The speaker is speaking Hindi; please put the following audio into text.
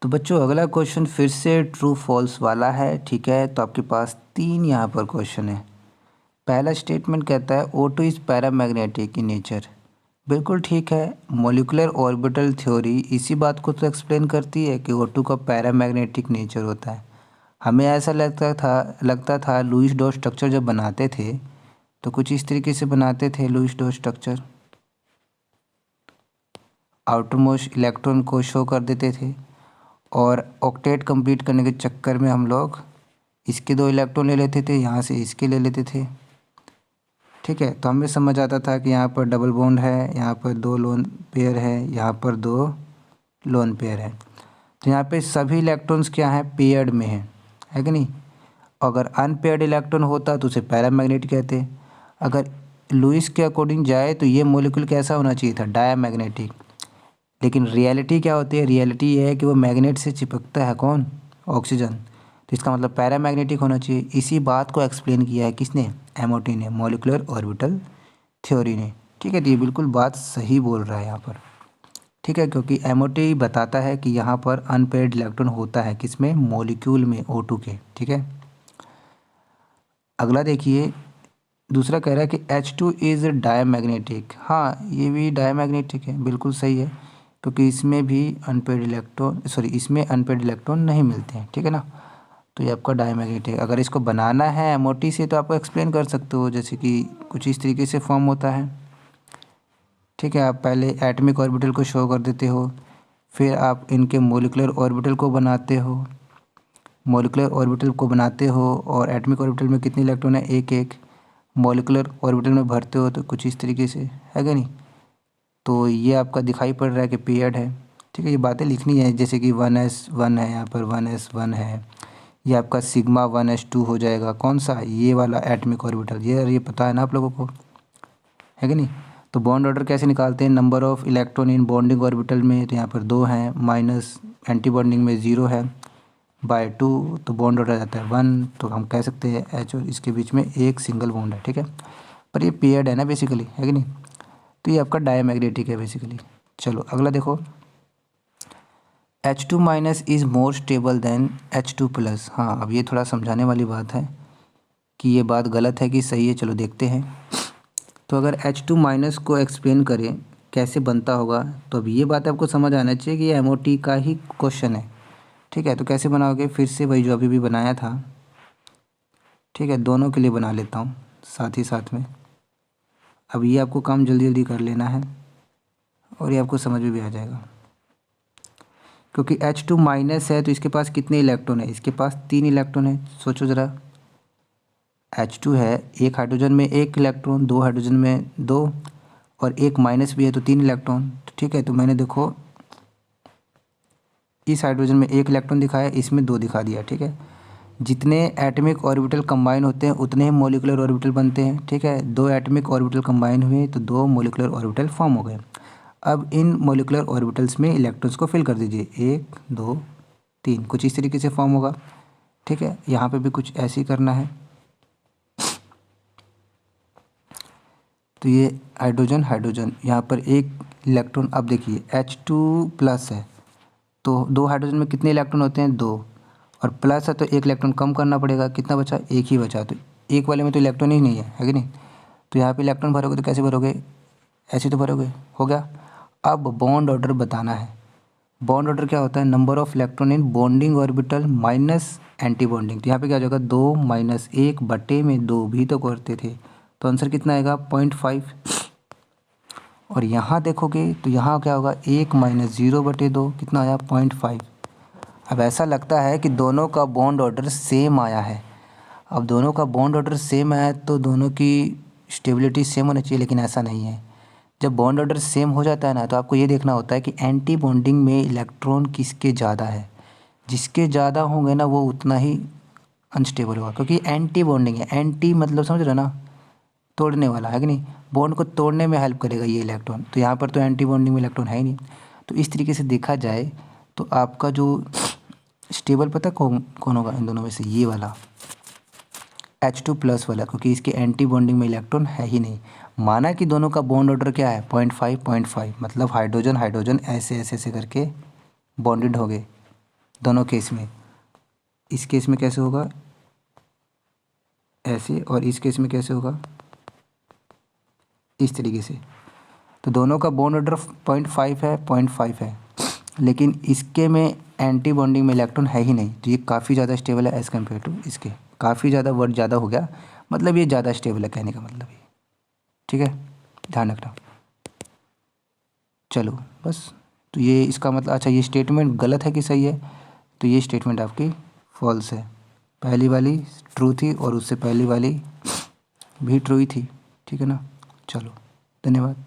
तो बच्चों अगला क्वेश्चन फिर से ट्रू फॉल्स वाला है। ठीक है, तो आपके पास 3 यहाँ पर क्वेश्चन है। पहला स्टेटमेंट कहता है O2 is paramagnetic in nature. बिल्कुल ठीक है। मॉलिक्यूलर ऑर्बिटल थ्योरी इसी बात को तो एक्सप्लेन करती है कि O2 का पैरामैग्नेटिक नेचर होता है। हमें ऐसा लगता था लुईस डॉट स्ट्रक्चर जब बनाते थे तो कुछ इस तरीके से बनाते थे। Lewis dot structure outermost electron को शो कर देते थे और ऑक्टेट कंप्लीट करने के चक्कर में हम लोग इसके 2 इलेक्ट्रॉन ले लेते थे, यहाँ से इसके ले लेते थे। ठीक है, तो हमें समझ आता था कि यहाँ पर डबल बॉन्ड है, यहाँ पर 2 लोन पेयर है, यहाँ पर 2 लोन पेयर है। तो यहाँ पे सभी इलेक्ट्रॉन्स क्या हैं, पेयर्ड में है कि नहीं। अगर अनपेयर्ड इलेक्ट्रॉन होता तो उसे पैरामैग्नेटिक कहते। अगर लुईस के अकॉर्डिंग जाए तो ये मॉलिक्यूल कैसा होना चाहिए था, डायमैग्नेटिक। लेकिन रियलिटी क्या होती है, रियलिटी ये है कि वो मैग्नेट से चिपकता है कौन, ऑक्सीजन। तो इसका मतलब पैरामैग्नेटिक होना चाहिए। इसी बात को एक्सप्लेन किया है किसने, MOT ने, मॉलिक्यूलर ऑर्बिटल थ्योरी ने। ठीक है, तो ये बिल्कुल बात सही बोल रहा है यहाँ पर। ठीक है, क्योंकि MOT बताता है कि यहाँ पर अनपेयर्ड इलेक्ट्रॉन होता है किसमें, मॉलिक्यूल में, O2 के। ठीक है, अगला देखिए, दूसरा कह रहा है कि H2 इज़ डायमैग्नेटिक। हाँ, ये भी डायमैग्नेटिक है, बिल्कुल सही है, क्योंकि इसमें भी इसमें अनपेयर्ड इलेक्ट्रॉन नहीं मिलते हैं। ठीक है ना, तो ये आपका डायमैग्नेटिक। अगर इसको बनाना है MOT से तो आप एक्सप्लेन कर सकते हो, जैसे कि कुछ इस तरीके से फॉर्म होता है। ठीक है, आप पहले एटमिक ऑर्बिटल को शो कर देते हो, फिर आप इनके मॉलिक्यूलर ऑर्बिटल को बनाते हो। मॉलिक्यूलर ऑर्बिटल को बनाते हो और एटमिक ऑर्बिटल में कितने इलेक्ट्रॉन है, 1 मॉलिक्यूलर ऑर्बिटल में भरते हो तो कुछ इस तरीके से है कि नहीं। तो ये आपका दिखाई पड़ रहा है कि पेयर्ड है। ठीक है, ये बातें लिखनी है, जैसे कि 1s1 है, यहाँ पर 1s1 है। ये आपका सिग्मा 1s2 हो जाएगा, कौन सा, ये वाला एटमिक ऑर्बिटल। ये पता है ना आप लोगों को, है कि नहीं। तो बॉन्ड ऑर्डर कैसे निकालते हैं, number of electron in bonding orbital में, तो यहाँ पर 2 हैं, माइनस एंटी बॉन्डिंग में 0 है, बाय 2, तो बॉन्ड ऑर्डर आ जाता है 1। तो हम कह सकते हैं H और इसके बीच में एक सिंगल बॉन्ड है। ठीक है, पर ये पेयर्ड है ना बेसिकली, है कि नहीं। तो ये आपका डायमैग्नेटिक है बेसिकली। चलो अगला देखो, H2 minus is more stable then H2 plus. हाँ, अब ये थोड़ा समझाने वाली बात है कि ये बात गलत है कि सही है। चलो देखते हैं। तो अगर H2 माइनस को एक्सप्लेन करें कैसे बनता होगा, तो अब ये बात आपको समझ आना चाहिए कि ये MOT का ही क्वेश्चन है। ठीक है, तो कैसे बनाओगे, फिर से वही जो अभी भी बनाया था। ठीक है, दोनों के लिए बना लेता हूँ साथ ही साथ में। अब ये आपको काम जल्दी जल्दी कर लेना है और ये आपको समझ में भी आ जाएगा। क्योंकि H2 माइनस है तो इसके पास कितने इलेक्ट्रॉन है, इसके पास 3 इलेक्ट्रॉन है। सोचो ज़रा, H2 है, 1 हाइड्रोजन में 1 इलेक्ट्रॉन, 2 हाइड्रोजन में 2 और 1 माइनस भी है तो 3 इलेक्ट्रॉन। तो ठीक है, तो मैंने देखो इस हाइड्रोजन में 1 इलेक्ट्रॉन दिखाया, इसमें 2 दिखा दिया। ठीक है, जितने एटमिक ऑर्बिटल कंबाइन होते हैं उतने ही मॉलिक्यूलर ऑर्बिटल बनते हैं। ठीक है, 2 एटमिक ऑर्बिटल कंबाइन हुए तो 2 मॉलिक्यूलर ऑर्बिटल फॉर्म हो गए। अब इन मॉलिक्यूलर ऑर्बिटल्स में इलेक्ट्रॉन्स को फिल कर दीजिए, 1 2 3, कुछ इस तरीके से फॉर्म होगा। ठीक है, यहाँ पे भी कुछ ऐसे ही करना है। तो ये हाइड्रोजन यहाँ पर 1 इलेक्ट्रॉन। अब देखिए H2 प्लस है तो 2 हाइड्रोजन में कितने इलेक्ट्रॉन होते हैं, 2, और प्लस है तो 1 इलेक्ट्रॉन कम करना पड़ेगा। कितना बचा, 1 ही बचा। तो 1 वाले में तो इलेक्ट्रॉन ही नहीं है कि नहीं। तो यहाँ पे इलेक्ट्रॉन भरोगे तो कैसे भरोगे, ऐसे तो भरोगे, हो गया। अब बॉन्ड ऑर्डर बताना है। बॉन्ड ऑर्डर क्या होता है, number of electron in bonding orbital minus anti bonding. तो यहाँ पे क्या हो जाएगा, 2 माइनस 1 बटे में 2 भी तो करते थे, तो आंसर कितना आएगा, 0.5। और यहाँ देखोगे तो यहाँ क्या होगा, 1 माइनस 0 बटे 2, कितना आया, 0.5। अब ऐसा लगता है कि दोनों का बॉन्ड ऑर्डर सेम आया है। अब दोनों का बॉन्ड ऑर्डर सेम है तो दोनों की स्टेबिलिटी सेम होनी चाहिए, लेकिन ऐसा नहीं है। जब बॉन्ड ऑर्डर सेम हो जाता है ना, तो आपको ये देखना होता है कि एंटी बॉन्डिंग में इलेक्ट्रॉन किसके ज़्यादा है। जिसके ज़्यादा होंगे ना वो उतना ही अनस्टेबल होगा, क्योंकि एंटी बॉन्डिंग है। एंटी मतलब समझ रहे हो ना, तोड़ने वाला, है कि नहीं। बॉन्ड को तोड़ने में हेल्प करेगा ये इलेक्ट्रॉन। तो यहाँ पर तो एंटी बॉन्डिंग में इलेक्ट्रॉन है ही नहीं। तो इस तरीके से देखा जाए तो आपका जो स्टेबल पता कौन कौन होगा इन दोनों में से, ये वाला H2 प्लस वाला, क्योंकि इसके एंटी बॉन्डिंग में इलेक्ट्रॉन है ही नहीं। माना कि दोनों का बॉन्ड ऑर्डर क्या है, 0.5 0.5, मतलब हाइड्रोजन हाइड्रोजन ऐसे ऐसे ऐसे करके बॉन्डेड हो गए। दोनों केस में। इस केस में कैसे होगा, ऐसे, और इस केस में कैसे होगा, इस तरीके से। तो दोनों का बॉन्ड ऑर्डर 0.5 है, 0.5 है, लेकिन इसके में एंटी बॉन्डिंग में इलेक्ट्रॉन है ही नहीं, तो ये काफ़ी ज़्यादा स्टेबल है एज़ कम्पेयर टू इसके। काफ़ी ज़्यादा वर्ड ज़्यादा हो गया, मतलब ये ज़्यादा स्टेबल है कहने का मतलब ये। ठीक है, ध्यान रखना। चलो बस, तो ये इसका मतलब, अच्छा ये स्टेटमेंट गलत है कि सही है, तो ये स्टेटमेंट आपकी फॉल्स है। पहली वाली ट्रू थी और उससे पहली वाली भी ट्रू ही थी। ठीक है ना, चलो धन्यवाद।